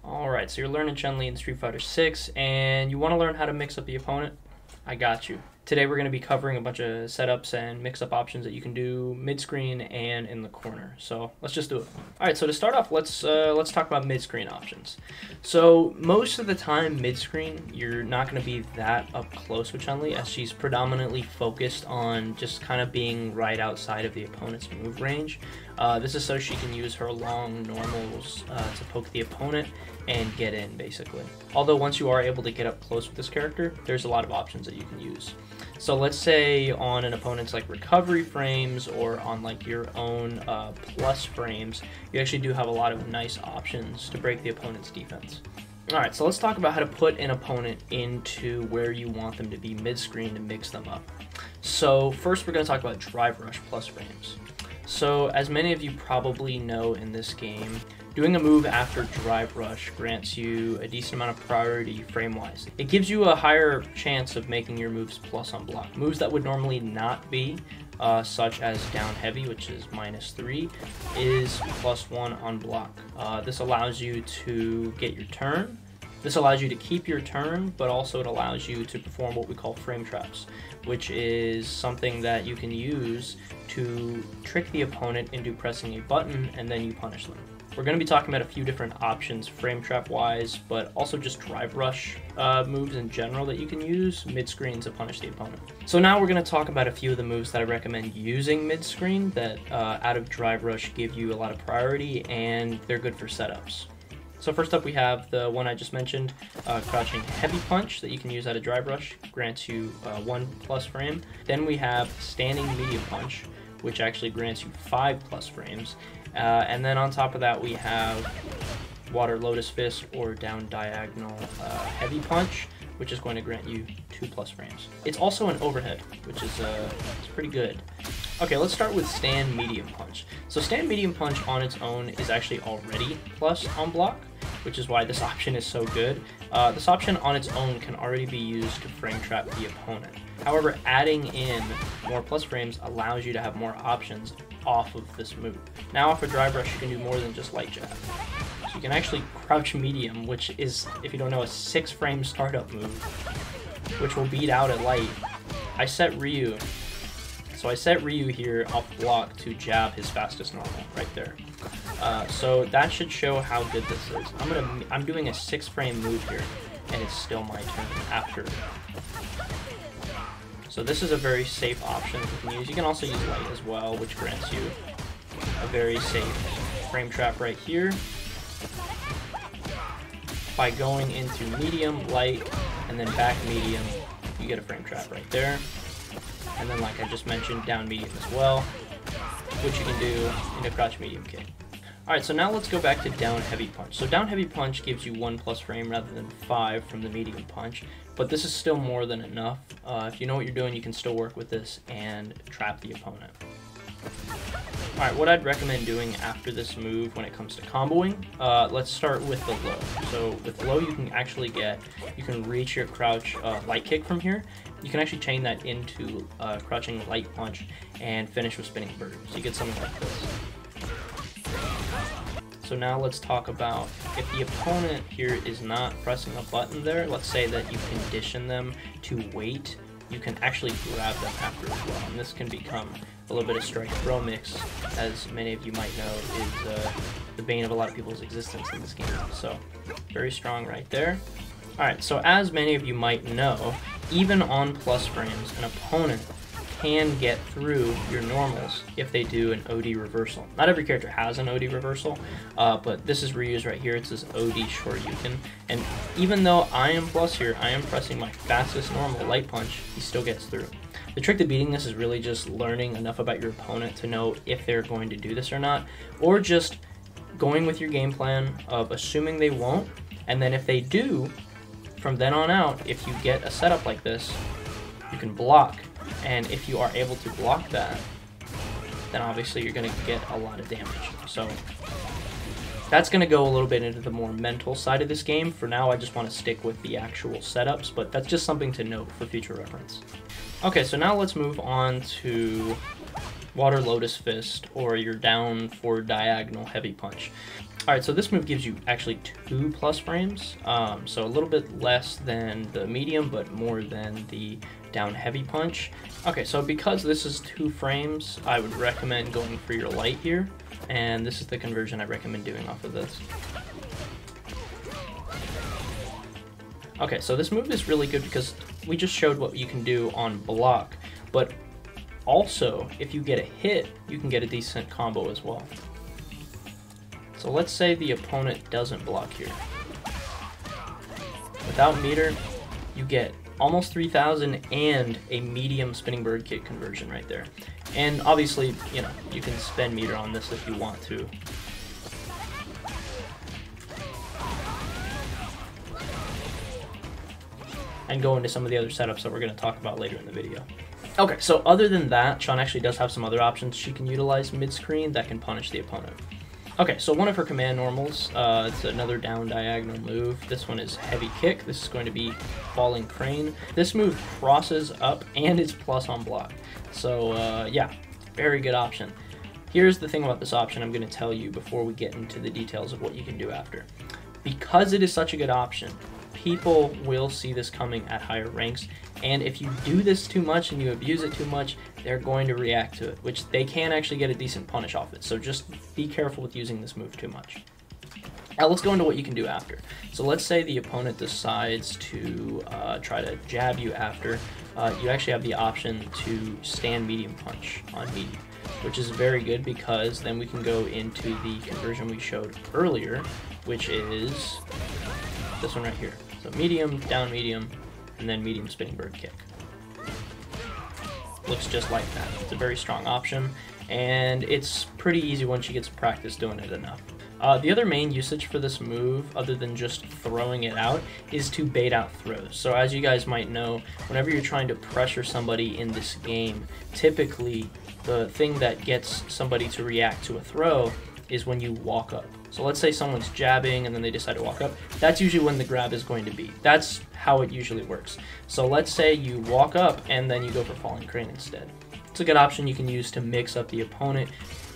Alright, so you're learning Chun-Li in Street Fighter 6, and you want to learn how to mix up the opponent? I got you. Today we're going to be covering a bunch of setups and mix-up options that you can do mid-screen and in the corner. So let's just do it. Alright, so to start off, let's talk about mid-screen options. So most of the time mid-screen, you're not going to be that up close with Chun-Li, as she's predominantly focused on just kind of being right outside of the opponent's move range. This is so she can use her long normals to poke the opponent and get in, basically. Although once you are able to get up close with this character, there's a lot of options that you can use. So let's say on an opponent's like recovery frames or on like your own plus frames, you actually do have a lot of nice options to break the opponent's defense. Alright, so let's talk about how to put an opponent into where you want them to be mid-screen to mix them up. So first we're going to talk about drive rush plus frames. So as many of you probably know in this game, doing a move after drive rush grants you a decent amount of priority frame-wise. It gives you a higher chance of making your moves plus on block. Moves that would normally not be, such as down heavy, which is -3, is +1 on block. This allows you to get your turn. This allows you to keep your turn, but also it allows you to perform what we call frame traps, which is something that you can use to trick the opponent into pressing a button and then you punish them. We're going to be talking about a few different options frame trap wise, but also just drive rush moves in general that you can use mid-screen to punish the opponent. So now we're going to talk about a few of the moves that I recommend using mid-screen that out of drive rush give you a lot of priority and they're good for setups. So first up we have the one I just mentioned, crouching heavy punch that you can use out of drive rush, grants you 1+ frame. Then we have standing medium punch, which actually grants you 5+ frames. And then on top of that we have water lotus fist or down diagonal heavy punch, which is going to grant you 2+ frames. It's also an overhead, which is it's pretty good. Okay, let's start with stand medium punch. So stand medium punch on its own is actually already plus on block, which is why this option is so good. This option on its own can already be used to frame trap the opponent. However, adding in more plus frames allows you to have more options off of this move. Now off of drive rush you can do more than just light jab. So you can actually crouch medium, which is, if you don't know, a 6-frame startup move, which will beat out at light. I set Ryu here off block to jab his fastest normal right there. So that should show how good this is. I'm doing a 6-frame move here, and it's still my turn after. So this is a very safe option that you can use. You can also use light as well, which grants you a very safe frame trap right here. By going into medium, light, and then back medium, you get a frame trap right there. And then, like I just mentioned, down medium as well, which you can do in a crouch medium kick. Alright, so now let's go back to down heavy punch. So down heavy punch gives you 1+ frame rather than 5 from the medium punch, but this is still more than enough. If you know what you're doing, you can still work with this and trap the opponent. Alright, what I'd recommend doing after this move when it comes to comboing, let's start with the low. So with low you can reach your crouch light kick from here. You can actually chain that into crouching light punch and finish with spinning bird. So you get something like this. So now let's talk about if the opponent here is not pressing a button there, let's say that you condition them to wait, you can actually grab them after as well. And this can become a little bit of strike throw mix, as many of you might know is the bane of a lot of people's existence in this game. So very strong right there. Alright, so as many of you might know, even on plus frames, an opponent can get through your normals if they do an OD reversal. Not every character has an OD reversal, but this is Ryu's right here. It's this OD Shoryuken. And even though I am plus here, I am pressing my fastest normal light punch, he still gets through. The trick to beating this is really just learning enough about your opponent to know if they're going to do this or not, or just going with your game plan of assuming they won't, and then if they do, from then on out, if you get a setup like this, you can block. And if you are able to block that, then obviously you're going to get a lot of damage. So that's going to go a little bit into the more mental side of this game. For now, I just want to stick with the actual setups, but that's just something to note for future reference. Okay, so now let's move on to water lotus fist or your down forward diagonal heavy punch. Alright, so this move gives you actually 2+ frames, so a little bit less than the medium, but more than the down heavy punch. Okay, so because this is 2 frames, I would recommend going for your light here, and this is the conversion I recommend doing off of this. Okay, so this move is really good because we just showed what you can do on block, but also, if you get a hit, you can get a decent combo as well. So let's say the opponent doesn't block here. Without meter, you get almost 3,000 and a medium spinning bird kick conversion right there. And obviously, you know, you can spend meter on this if you want to. And go into some of the other setups that we're going to talk about later in the video. Okay, so other than that, Chun actually does have some other options. She can utilize mid-screen that can punish the opponent. Okay, so one of her command normals, it's another down diagonal move. This one is heavy kick. This is going to be falling crane. This move crosses up and is plus on block. So yeah, very good option. Here's the thing about this option I'm going to tell you before we get into the details of what you can do after. Because it is such a good option, people will see this coming at higher ranks, and if you do this too much and you abuse it too much, they're going to react to it, which they can actually get a decent punish off it. So just be careful with using this move too much. Now let's go into what you can do after. So let's say the opponent decides to try to jab you after. You actually have the option to stand medium punch on me, which is very good because then we can go into the conversion we showed earlier, which is this one right here. So medium, down medium, and then medium spinning bird kick. Looks just like that. It's a very strong option, and it's pretty easy once you get some practice doing it enough. The other main usage for this move, other than just throwing it out, is to bait out throws. So as you guys might know, whenever you're trying to pressure somebody in this game, typically the thing that gets somebody to react to a throw is when you walk up. So let's say someone's jabbing and then they decide to walk up. That's usually when the grab is going to be. That's how it usually works. So let's say you walk up and then you go for falling crane instead. It's a good option you can use to mix up the opponent.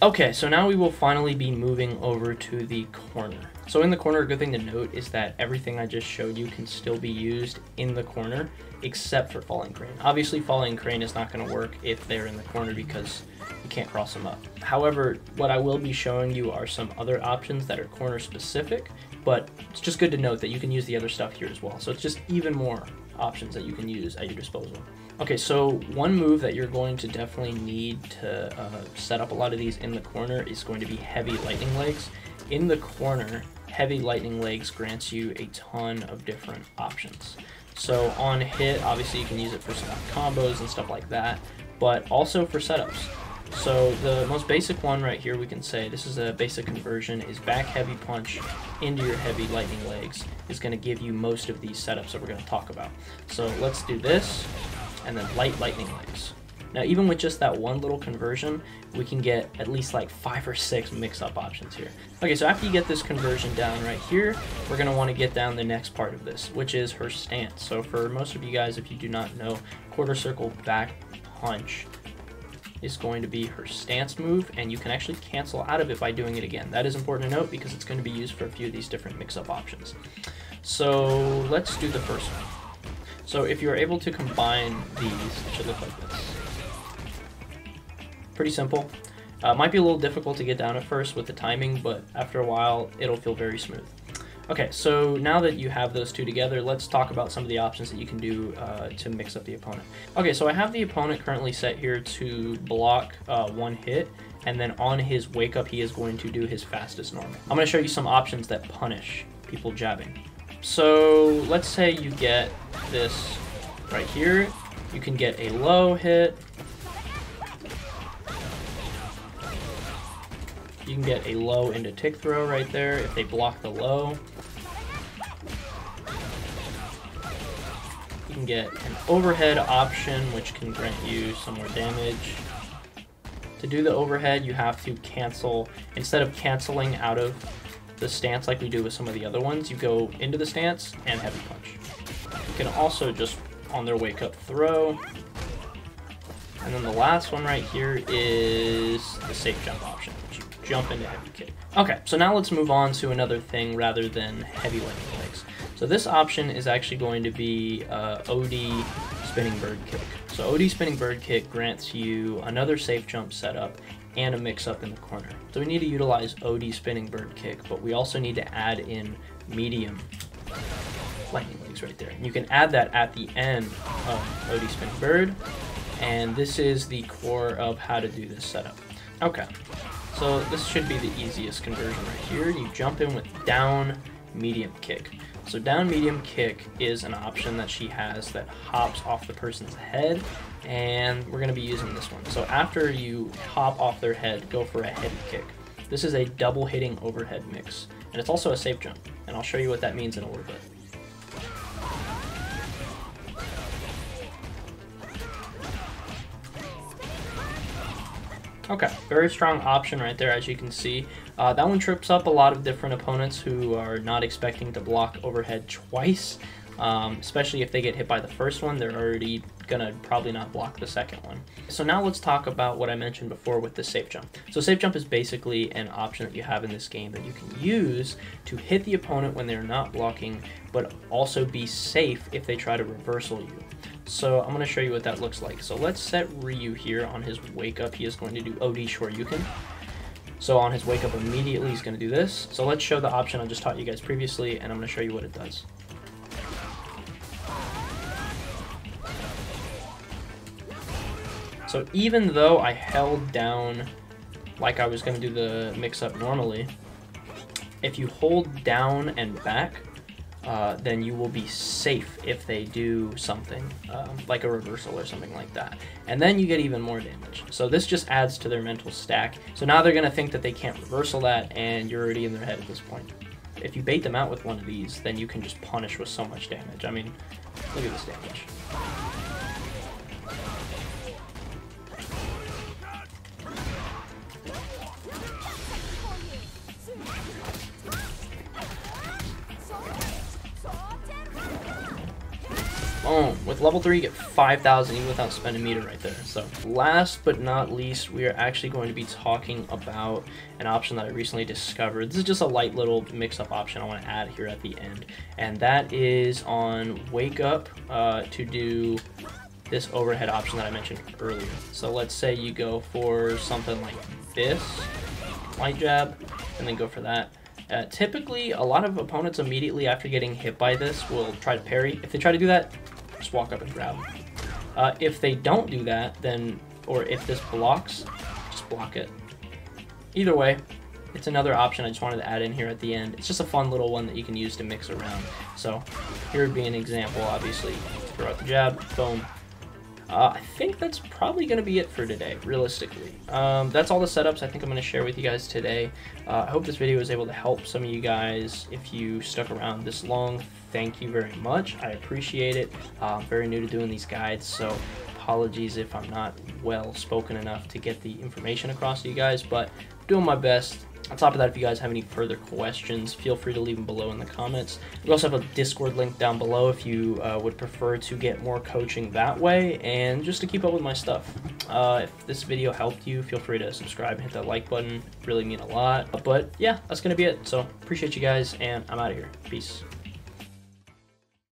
Okay, so now we will finally be moving over to the corner. So in the corner, a good thing to note is that everything I just showed you can still be used in the corner, except for falling crane. Obviously, falling crane is not going to work if they're in the corner because you can't cross them up. However, what I will be showing you are some other options that are corner specific, but it's just good to note that you can use the other stuff here as well. So it's just even more options that you can use at your disposal. Okay, so one move that you're going to definitely need to set up a lot of these in the corner is going to be heavy lightning legs. In the corner, heavy lightning legs grants you a ton of different options. So on hit, obviously you can use it for some combos and stuff like that, but also for setups. So the most basic one right here, we can say, this is a basic conversion, is back heavy punch into your heavy lightning legs is going to give you most of these setups that we're going to talk about. So let's do this, and then light lightning legs. Now even with just that one little conversion, we can get at least like 5 or 6 mix-up options here. Okay, so after you get this conversion down right here, we're going to want to get down the next part of this, which is her stance. So for most of you guys, if you do not know, quarter circle back punch is going to be her stance move, and you can actually cancel out of it by doing it again. That is important to note because it's going to be used for a few of these different mix-up options. So let's do the first one. So if you're able to combine these, it should look like this. Pretty simple. Might be a little difficult to get down at first with the timing, but after a while, it'll feel very smooth. Okay, so now that you have those two together, let's talk about some of the options that you can do to mix up the opponent. Okay, so I have the opponent currently set here to block one hit, and then on his wake up, he is going to do his fastest normal. I'm going to show you some options that punish people jabbing. So let's say you get this right here. You can get a low hit. You can get a low into tick throw right there if they block the low. You can get an overhead option, which can grant you some more damage. To do the overhead, you have to cancel, instead of canceling out of the stance like we do with some of the other ones, you go into the stance and heavy punch. You can also just, on their wake up, throw. And then the last one right here is the safe jump option, which you jump into heavy kick. Okay, so now let's move on to another thing rather than heavy landing legs. So this option is actually going to be OD spinning bird kick. So OD spinning bird kick grants you another safe jump setup and a mix-up in the corner. So we need to utilize OD spinning bird kick, but we also need to add in medium lightning legs right there. And you can add that at the end of OD spinning bird, and this is the core of how to do this setup. Okay, so this should be the easiest conversion right here. You jump in with down medium kick. So down medium kick is an option that she has that hops off the person's head, and we're going to be using this one. So after you hop off their head, go for a heavy kick. This is a double hitting overhead mix, and it's also a safe jump, and I'll show you what that means in a little bit. Okay, very strong option right there, as you can see. That one trips up a lot of different opponents who are not expecting to block overhead twice, especially if they get hit by the first one. They're already gonna probably not block the second one. So now let's talk about what I mentioned before with the safe jump. So safe jump is basically an option that you have in this game that you can use to hit the opponent when they're not blocking, but also be safe if they try to reversal you. So I'm going to show you what that looks like. So let's set Ryu here on his wake up. He is going to do OD Shoryuken. So on his wake up immediately, he's going to do this. So let's show the option I just taught you guys previously, and I'm going to show you what it does. So even though I held down like I was going to do the mix-up normally, if you hold down and back, then you will be safe if they do something like a reversal or something like that. And then you get even more damage. So this just adds to their mental stack. So now they're going to think that they can't reversal that, and you're already in their head at this point. If you bait them out with one of these, then you can just punish with so much damage. I mean, look at this damage. Boom. With level 3, you get 5,000 even without spending meter right there. So last but not least, we are actually going to be talking about an option that I recently discovered. This is just a light little mix-up option I want to add here at the end. And that is on Wake Up to do this overhead option that I mentioned earlier. So let's say you go for something like this, light jab, and then go for that. Typically, a lot of opponents immediately after getting hit by this will try to parry. If they try to do that, just walk up and grab them. If they don't do that, then, or if this blocks, just block it. Either way, it's another option I just wanted to add in here at the end. It's just a fun little one that you can use to mix around. So here would be an example, obviously. Throw out the jab, boom. I think that's probably going to be it for today, realistically. That's all the setups I think I'm going to share with you guys today. I hope this video was able to help some of you guys. If you stuck around this long, thank you very much. I appreciate it. I'm very new to doing these guides, so apologies if I'm not well spoken enough to get the information across to you guys, but I'm doing my best. On top of that, if you guys have any further questions, feel free to leave them below in the comments. We also have a Discord link down below if you would prefer to get more coaching that way and just to keep up with my stuff. If this video helped you, feel free to subscribe and hit that like button. It really mean a lot. But yeah, that's going to be it. So appreciate you guys, and I'm out of here. Peace.